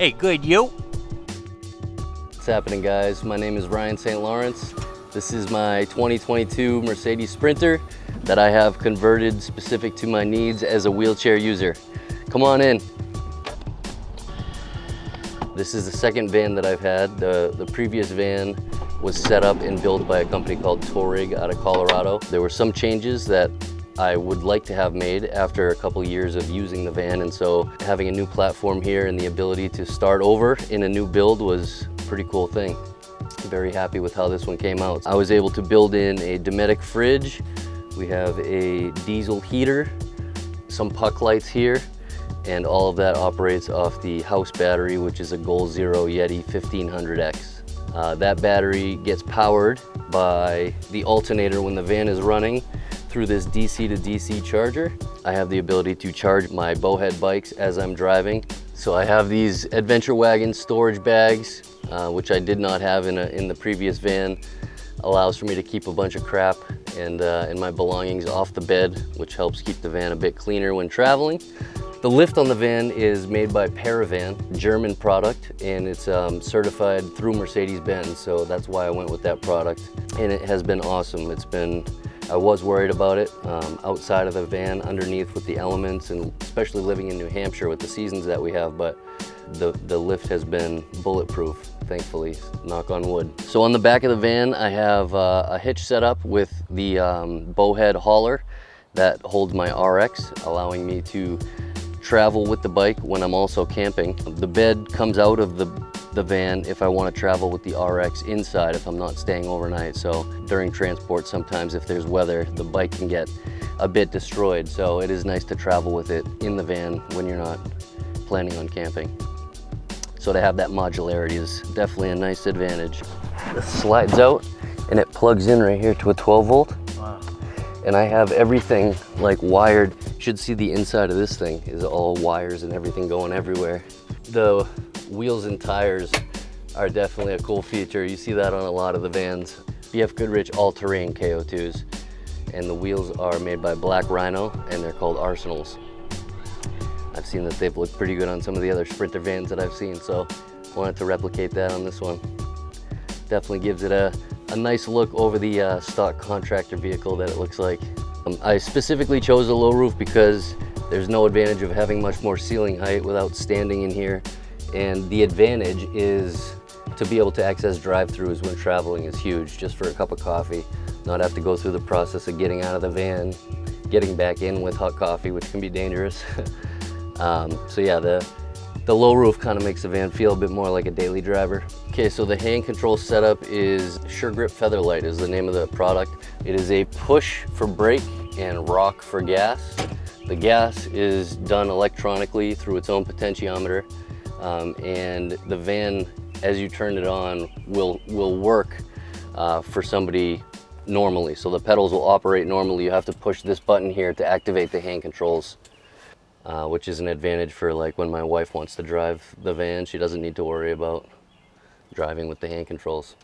Hey, good, you? What's happening, guys? My name is Ryan St. Lawrence. This is my 2022 Mercedes Sprinter that I have converted specific to my needs as a wheelchair user. Come on in. This is the second van that I've had. The previous van was set up and built by a company called Tourig out of Colorado. There were some changes that I would like to have made after a couple years of using the van, and so having a new platform here and the ability to start over in a new build was a pretty cool thing. Very happy with how this one came out. I was able to build in a Dometic fridge. We have a diesel heater, some puck lights here, and all of that operates off the house battery, which is a Goal Zero Yeti 1500X. That battery gets powered by the alternator when the van is running through this DC to DC charger. I have the ability to charge my Bowhead bikes as I'm driving. So I have these Adventure Wagon storage bags, which I did not have in the previous van. Allows for me to keep a bunch of crap and my belongings off the bed, which helps keep the van a bit cleaner when traveling. The lift on the van is made by Paravan, German product, and it's certified through Mercedes-Benz, so that's why I went with that product. And it has been awesome. I was worried about it outside of the van, underneath with the elements, and especially living in New Hampshire with the seasons that we have, but the lift has been bulletproof, thankfully, knock on wood. So on the back of the van, I have a hitch set up with the Bowhead Hauler that holds my RX, allowing me to travel with the bike when I'm also camping. The bed comes out of the van if I want to travel with the RX inside if I'm not staying overnight. So during transport, sometimes if there's weather, the bike can get a bit destroyed. So it is nice to travel with it in the van when you're not planning on camping. So to have that modularity is definitely a nice advantage. It slides out and it plugs in right here to a 12 volt. Wow. And I have everything like wired. You should see the inside of this thing is all wires and everything going everywhere. The wheels and tires are definitely a cool feature. You see that on a lot of the vans. BF Goodridge All Terrain K02s. And the wheels are made by Black Rhino and they're called Arsenals. I've seen that they've looked pretty good on some of the other Sprinter vans that I've seen, so I wanted to replicate that on this one. Definitely gives it a nice look over the stock contractor vehicle that it looks like. I specifically chose a low roof because there's no advantage of having much more ceiling height without standing in here. And the advantage is to be able to access drive-thrus when traveling is huge, just for a cup of coffee, not have to go through the process of getting out of the van, getting back in with hot coffee, which can be dangerous. So yeah, the low roof kind of makes the van feel a bit more like a daily driver. Okay, so the hand control setup is Sure Grip Featherlite is the name of the product. It is a push for brake and rock for gas. The gas is done electronically through its own potentiometer, and the van, as you turn it on, will work for somebody normally. So the pedals will operate normally. You have to push this button here to activate the hand controls. Which is an advantage for like when my wife wants to drive the van. She doesn't need to worry about driving with the hand controls.